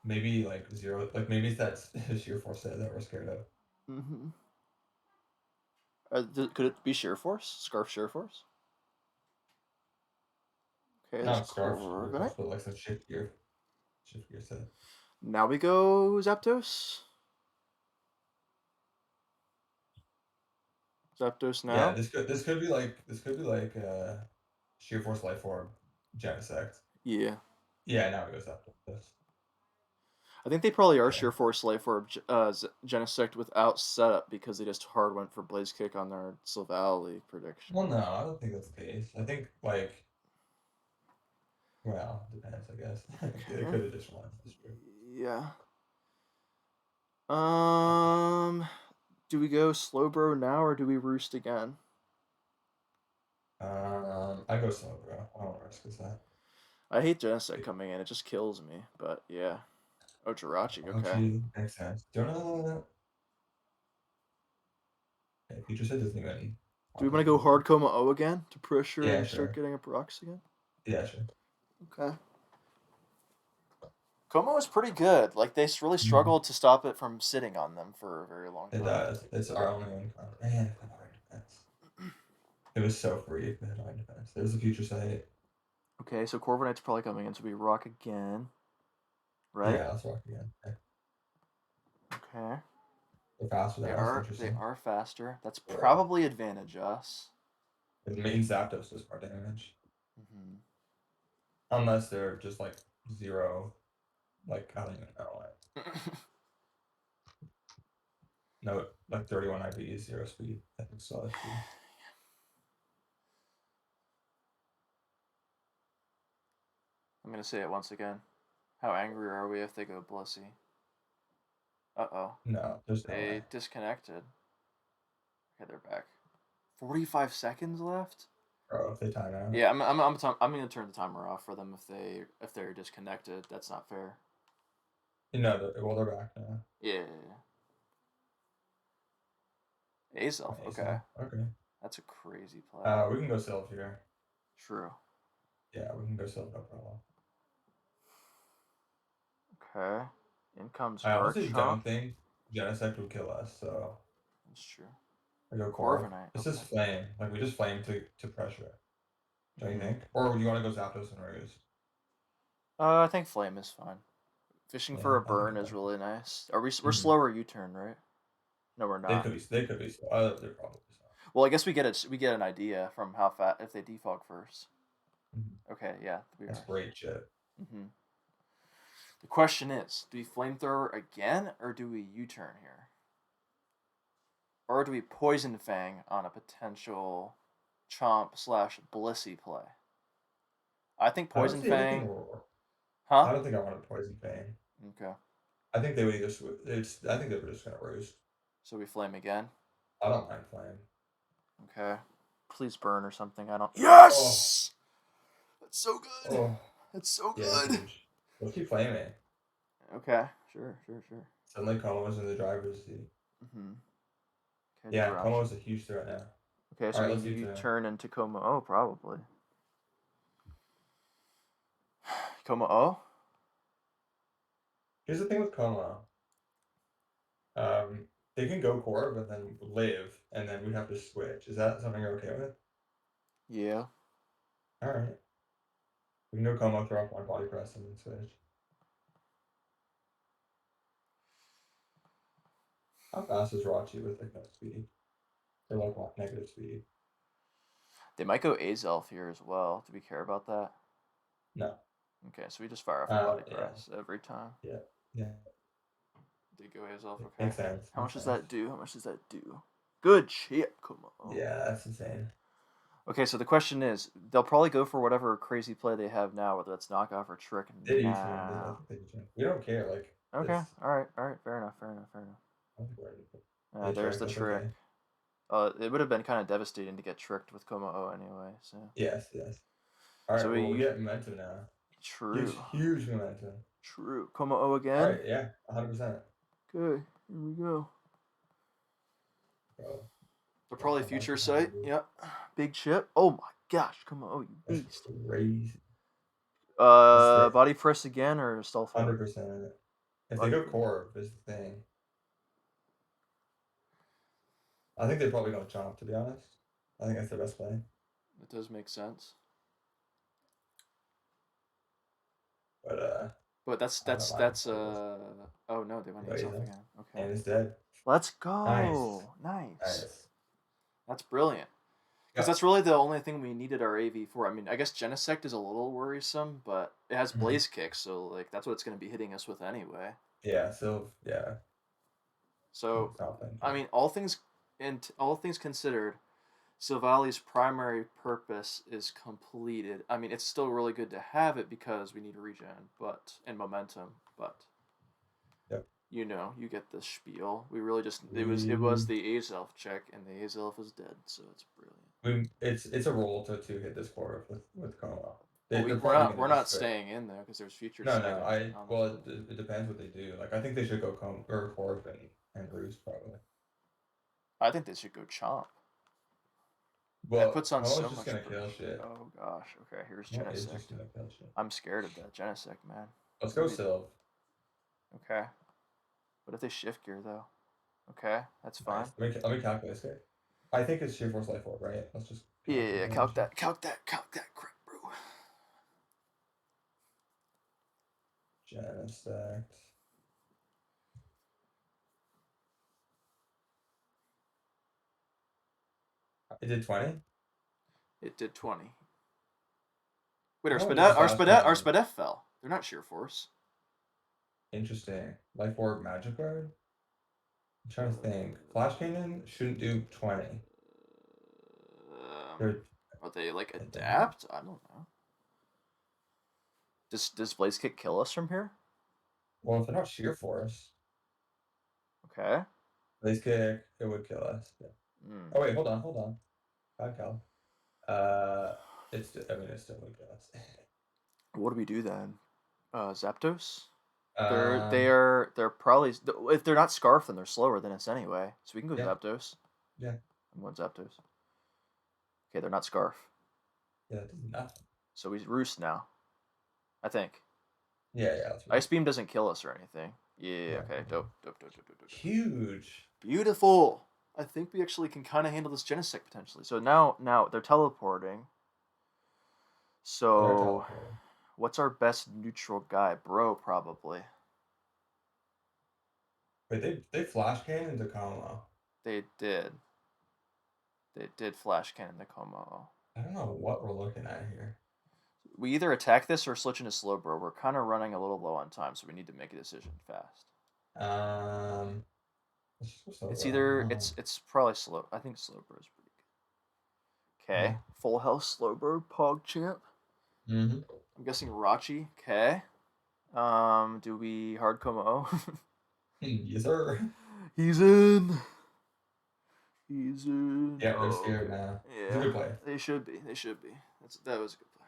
Maybe like zero. Like maybe it's that sheer force that we're scared of. Mm-hmm. Could it be sheer force? Scarf sheer force? Okay, there's Not Scarf sheer Corviknight. force, but like some shift gear set. Now we go Zapdos. Zapdos Yeah, now. this could be like sheer force life orb Genesect. Yeah, Yeah, now it goes up. I think they probably are Okay. sheer force life orb Genesect without setup because they just hard went for Blaze Kick on their Silvally prediction. Well, no, I don't think that's the case. I think like, well, depends, I guess. They Okay. could have just won. That's true. Yeah. Um. Do we go Slowbro now or do we roost again? I go slow, bro. I don't want to risk that. I hate Genesect coming in. It just kills me. But yeah. Oh, Jirachi. Okay. Actually, makes sense. Do you know? Okay, Future Set doesn't even Do we talk want to about go Future. hard Coma-O again to pressure Yeah, and start sure. getting up rocks again? Yeah, sure. Okay. Como is pretty good. Like they really Mhm. struggled to stop it from sitting on them for a very long It time. does. It's our only one card. Man, if I had defense. It was so free if I had defense. There's a Future Sight. Okay, so Corviknight's probably coming in, so we rock again, right? Yeah, let's rock again. Okay. Okay. They're faster than They us. are they Interesting. are faster. That's Yeah. probably advantage us. It means Zapdos does more damage. Mm-hmm. Unless they're just like zero. Like, I don't even know. No, like 31 IB is zero speed. I think so. Speed. I'm gonna say it once again. How angry are we if they go Blissey? Uh-oh. No, there's no way. They disconnected. Okay, they're back. 45 seconds left? Bro, if they time out. Yeah, I'm gonna turn the timer off for them if they're disconnected. That's not fair. Well, they're back now. Yeah. Azelf, Nice. okay. Okay. That's a crazy play. We can go Sylph here. True. Yeah, we can go Sylph, no problem. Okay. In comes I honestly Garchomp. don't think Genesect would kill us, so That's true. I go Corv. Corviknight, It's okay. just flame. Like, we just flame to pressure. Don't you Mm-hmm. think? Or do you want to go Zapdos and Ruse? I think Flame is fine. Fishing Yeah, for a I think burn is that. really nice. We're Mm-hmm. slower U-turn, right? No, we're They not. could be. They could be. So. They're probably so. Well, I guess we get an idea from how fast if they defog first. Mm-hmm. Okay, yeah, we That's are. great shit. Mm-hmm. The question is, do we flamethrower again or do we U-turn here? Or do we Poison Fang on a potential Chomp slash Blissey play? I think I don't Poison see anything. Fang. Huh? I don't think I want to poison Fang. Okay. I think they would either. I think they were just gonna roost. So we flame again. I don't mind flame. Okay. Please burn or something. I don't. Oh, Yes! That's so good. oh, That's so yeah, it's good. huge. Let's keep flaming. Okay. Sure. Suddenly, KOMMO-O's in the driver's seat. Mm-hmm. Okay, Yeah, Jirachi. KOMMO-O's a huge threat now. Okay, All so right, we let's do two. turn into Como-O, probably. Como-O? Here's the thing with KOMMO. They can go core, but then live, and then we'd have to switch. Is that something you're okay with? Yeah. All right. We can go KOMMO, throw off one body press, and then switch. How fast is Rachi with like no speed? Or like what, negative speed? They might go Azelf here as well. Do we care about that? No. Okay, so we just fire off a body Yeah. press every time. Yeah. They go Azelf, It okay. makes sense. How much Makes does sense. that do? How much does that do? Good shit, Como-O. Yeah, that's insane. Okay, so the question is, they'll probably go for whatever crazy play they have now, whether that's knockoff or trick They do change it. I now. think they do change. We don't care. Like Okay, it's. all right, fair enough, fair enough, fair enough. I don't think we're ready. They There's trick. the That's trick. okay. It would have been kind of devastating to get tricked with KOMMO-O anyway. So, Yes. Yes. All so right. Well, we we get momentum now. true, Huge momentum. true. KOMMO-O All again. right. Yeah. 100%. Okay, here we go. Bro. They're Got probably my life future behind sight. me. Yep. Big chip. Oh my gosh, KOMMO-O, you That's beast. crazy. That's the Body press again or stealth forward? 100%. If they Body go press. core, is the thing. I think they probably don't jump. To be honest, I think that's their best play. It does make sense. But But that's I don't know that's why I that's play this. oh no, they went But ace he's off in. again. Okay. And it's dead. Let's Nice. go. Nice. Nice. That's brilliant. Because Yeah. that's really the only thing we needed our AV for. I mean, I guess Genesect is a little worrisome, but it has Mhm. Blaze Kick, so like that's what it's going to be hitting us with anyway. Yeah. So yeah. So, It's not playing I jump. mean, all things considered, Silvali's primary purpose is completed. I mean, it's still really good to have it because we need regen, and momentum, but Yep. you get the spiel. We really just it was We, the Azelf check, and the Azelf is dead, so it's brilliant. it's a roll to hit this core with KOMMO. Well, They're we're probably not gonna we're not just straight. staying in there because there's future No, sight no. I on the well, field. it depends what they do. Like I think they should go or Corp and Roost probably. I think they should go Chomp. That Well, puts on KOMMO is so just much gonna kill pressure. shit. Oh gosh. Okay, here's KOMMO is just Genesect. gonna kill shit. I'm scared of that Genesect, man. Let's What go do we? Sylve. Okay. What if they shift gear though? Okay, that's fine. Nice. Let me calculate this. I think it's Sheer Force Life Orb, right? Let's just Yeah, calculate that calc shit. that, calc that, calc that crap, bro. Genesect. It did 20? It did 20. Wait, our Oh, it just Spadef, our flash Spadef, our canned. Spadef fell. They're not sheer force. Interesting. Life Orb Magic Card? I'm trying to think. Uh, Flash Cannon shouldn't do 20. They're are they like a damage. adapt? I don't know. Does Blaze Kick kill us from here? Well, if they're not Sheer Force, Okay. Blaze Kick, it would kill us. Yeah. Mm. Oh, wait, hold on. Bad Cal. Uh, it still would kill us. What do we do then? Zapdos. Um, They're probably, if they're not Scarf, then they're slower than us anyway. So we can go yeah, Zapdos. yeah, I'm going Zapdos. Okay, they're not Scarf. yeah, that does nothing. So we Roost now. I think. Yeah, that's Ice right. Beam doesn't kill us or anything. Yeah, No, okay. no. Dope. Huge. Beautiful. I think we actually can kind of handle this Genesect potentially. So now they're teleporting. They're So teleporting. what's our best neutral guy? Bro, probably. Wait, they flash cannon into KOMMO. They did. They did flash cannon the KOMMO-O. I don't know what we're looking at here. We either attack this or switch into slow bro. We're kind of running a little low on time, so we need to make a decision fast. Let's just go slow, It's bro. either it's probably slow. I think slow bro is pretty good. Yeah. Okay, full health slow bro Pogchamp. Mm-hmm. I'm guessing Rachi. Okay. Do we hard KOMMO-O? Yes, sir. He's in. He's in. Yeah, they're Oh, scared okay. now. It's a Yeah, good play. they should be. They should be. That was a good play.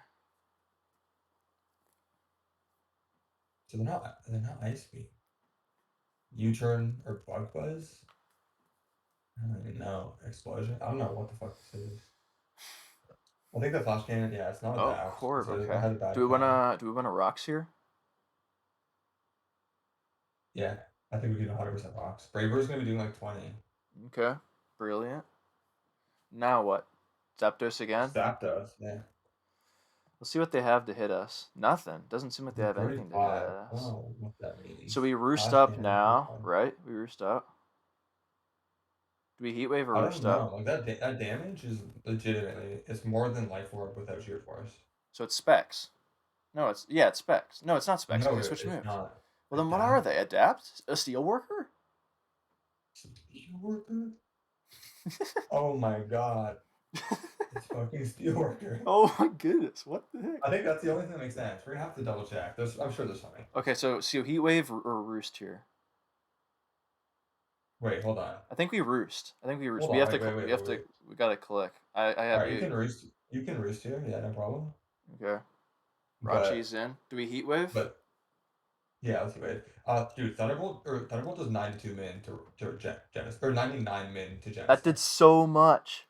So they're not ice beam. U-turn or bug buzz? I don't even know. Explosion? I don't know what the fuck this is. I think the flash cannon, yeah, it's not Oh, adapt. Corv. So it Okay. had a bad Do we count. wanna rocks here? Yeah, I think we can 100% rocks. Braver's gonna be doing like 20. Okay. Brilliant. Now what? Zapdos again? Zapdos, yeah. Let's see what they have to hit us. Nothing. Doesn't seem like they have anything to hit 35. I don't us. know what that So means. we roost Flash up cannon, now, 35. right? We roost up. Do we heat wave or I roost don't up? know. Like that damage is legitimately it's more than Life Orb without Sheer Force. So it's specs. No, it's specs. No, it's not specs because No, they switch it's moves. not. Well, then what are Adapt. they? Adapt? A steel worker? Steel Worker? Oh my god. It's fucking Steelworker. Oh my goodness, what the heck? I think that's the only thing that makes sense. We're gonna have to double check. I'm sure there's something. Okay, so Heat Wave or Roost here? Wait, hold on. I think we Roost. Hold We on. have to. Wait. We gotta click. I All have right, you you. can roost. You can roost here. Yeah, no problem. Okay. But Rachi's in. Do we Heat Wave? but yeah, let's wait. Dude, Thunderbolt does 92 min to Genesis or 99 min to That did Genesect. so much.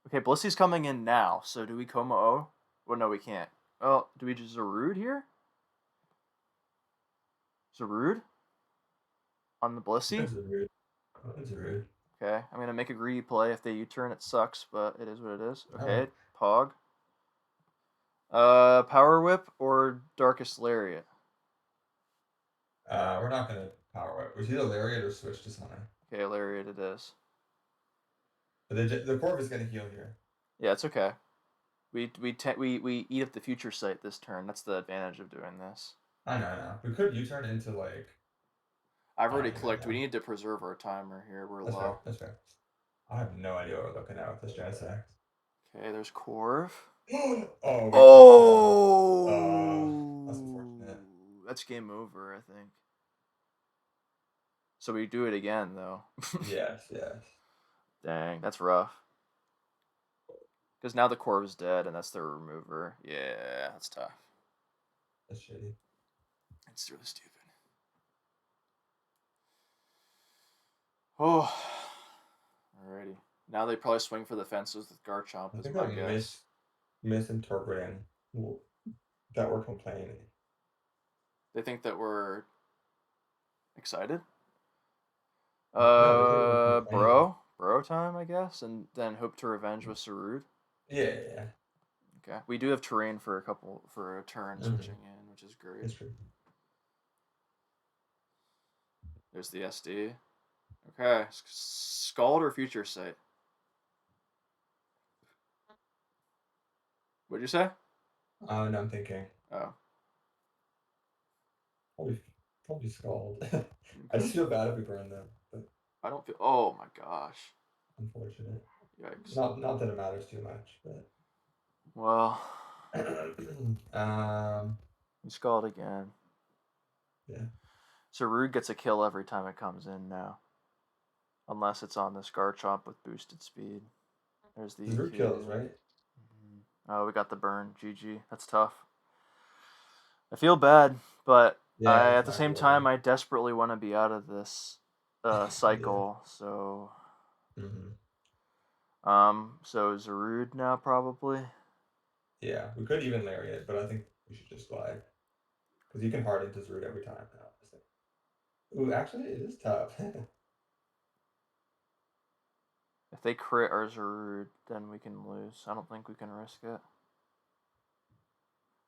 Okay, Blissy's coming in now. So do we KOMMO-O? Well, no, we can't. Oh, do we just Zarude here? Zarude? On the Blissey? That's rude. That's rude. Okay, I'm gonna make a greedy play. If they U-turn, it sucks, but it is what it is. All right. Okay, Pog. Power Whip or Darkest Lariat? We're not gonna power whip. Was either Lariat or switch to something. Okay, Lariat it is. But the Corv is gonna heal here. Yeah, it's okay. We eat up the future sight this turn. That's the advantage of doing this. I know. We could U-turn into like. I've I don't already even clicked. know. We need to preserve our timer here. We're That's low. fair. That's fair. I have no idea what we're looking at with this Genesect. Okay, there's Corv. Oh, that's unfortunate. That's game over, I think. So we do it again, though. Yes. Dang, that's rough. Because now the Corv is dead, and that's their remover. Yeah, that's tough. That's shitty. It's really stupid. Oh, alrighty. Now they probably swing for the fences with Garchomp. I Is think my I'm guess. misinterpreting that we're complaining. They think that we're excited. No, they think we're complaining. Bro time, I guess, and then hope to revenge with Sarud. Yeah. Okay, we do have terrain for a turn switching in, which is great. That's true. There's the SD. Okay, Scald or Future Sight? What'd you say? No, I'm thinking. Oh. Probably Scald. Okay. I just feel bad if we burn them, but I don't feel. Oh my gosh. unfortunate. Yikes. Not that it matters too much, but. Well. um. We Scald again. Yeah. Sarud gets a kill every time it comes in now. Unless it's on this Garchomp with boosted speed. There's the Root kills, right? Oh, we got the burn. GG. That's tough. I feel bad, but Yeah, at the same exactly. time, I desperately want to be out of this cycle. So, so Zarude now probably. Yeah, we could even Lariat, but I think we should just glide because you can hard into Zarude every time now. Ooh, actually, it is tough. If they crit our Zarude, then we can lose. I don't think we can risk it.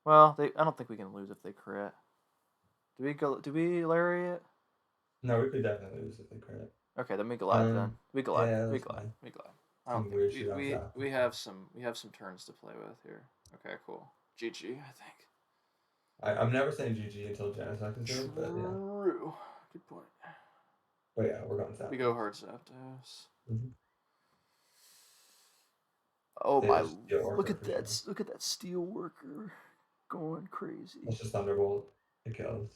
Well, I don't think we can lose if they crit. Do we Lariat? No, we could definitely lose if they crit. Okay, then we glide. We glide. Yeah, we glide. I don't weird think shit we have some turns to play with here. Okay, cool. GG, I think. I'm never saying GG until Genesect is in, but yeah. True. Good point. But yeah, we're going Zapdos. We go hard Zapdos. Mm-hmm. Oh my! Look at that! Sure. Look at that Steel Worker going crazy. That's just Thunderbolt. It kills.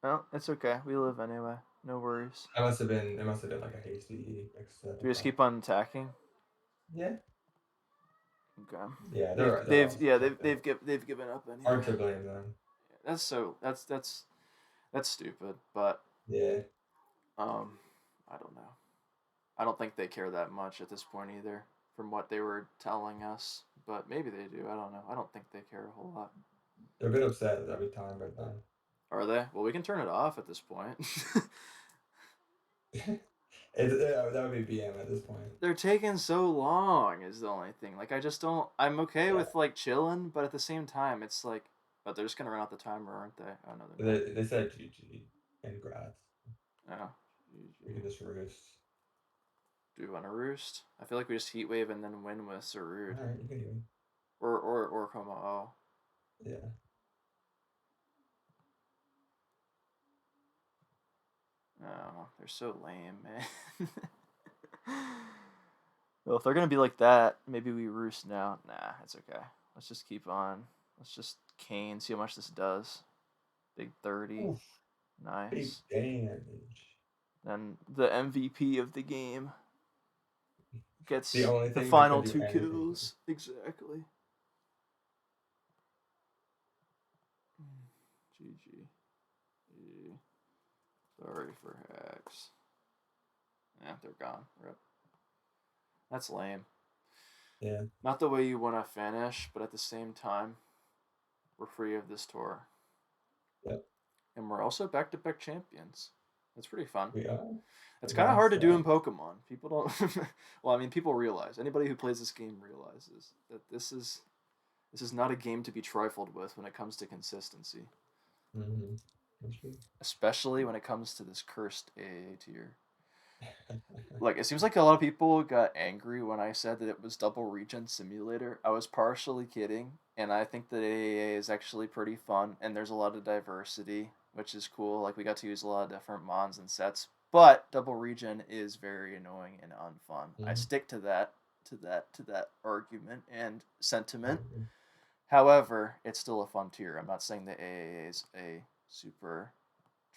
Oh, it's okay. We live anyway. No worries. It must have been like a hasty mix. Do we just keep on attacking? Yeah. Okay. Yeah, they've given up anyway. Hard to blame them. That's stupid, but yeah. I don't know. I don't think they care that much at this point either, from what they were telling us. But maybe they do. I don't know. I don't think they care a whole lot. They're a bit upset every time right now. Are they? Well, we can turn it off at this point. That would be BM at this point. They're taking so long is the only thing. Like, I just don't... I'm okay with, like, chilling, but at the same time, it's like... But they're just going to run out the timer, aren't they? Oh, no, they're not. They said GG and grats. Oh. We can just roost. Do we want to roost? I feel like we just heat wave and then win with Sarud. Alright, you can do it. Or KOMMO-O. Yeah. Oh, they're They're so lame, man. Well, if they're gonna be like that, maybe we roost now. Nah, it's okay. Let's just keep on. Let's just cane, see how much this does. Big 30. Oof, big Nice. damage. Then the MVP of the game The gets only the thing that final could do 2 anything. kills. Exactly. GG. Sorry for hacks. Yeah, they're gone. Rip. That's lame. Yeah. Not the way you want to finish, but at the same time, we're free of this tour. Yep. And we're also back-to-back champions. That's pretty fun. We are. It's kind of Congrats hard to to do in us. Pokemon. People don't. Well, I mean, people realize. Anybody who plays this game realizes that this is not a game to be trifled with when it comes to consistency, Mm-hmm. especially when it comes to this cursed AA tier. Like, it seems like a lot of people got angry when I said that it was Double Regen Simulator. I was partially kidding, and I think that AA is actually pretty fun, and there's a lot of diversity, which is cool. Like, we got to use a lot of different mons and sets, but Double Regen is very annoying and unfun. I Mm-hmm. stick to that argument and sentiment. Mm-hmm. However, it's still a fun tier. I'm not saying that AA is a super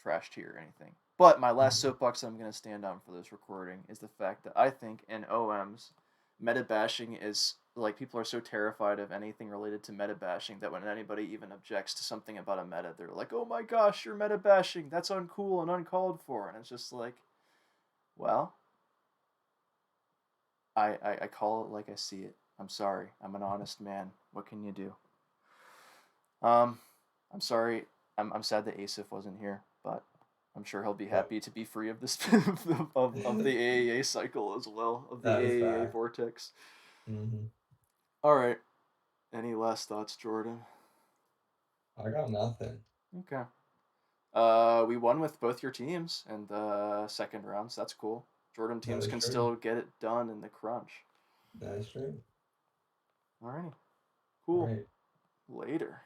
trash tier or anything. But my last Mm-hmm. soapbox I'm going to stand on for this recording is the fact that I think in OMs, meta bashing is like people are so terrified of anything related to meta bashing that when anybody even objects to something about a meta, they're like, "Oh my gosh, you're meta bashing. That's uncool and uncalled for." And it's just like, well, I call it like I see it. I'm sorry. I'm an honest man. What can you do? I'm sorry. I'm sad that Asif wasn't here, but I'm sure he'll be Yep. happy to be free of this of the AAA cycle as well, of the That is AAA fact. vortex. Mm-hmm. All right. Any last thoughts, Jordan? I got nothing. Okay. We won with both your teams in the second round, so that's cool. Jordan That teams is can true. still get it done in the crunch. That is true. Alrighty. All Cool. right. Later.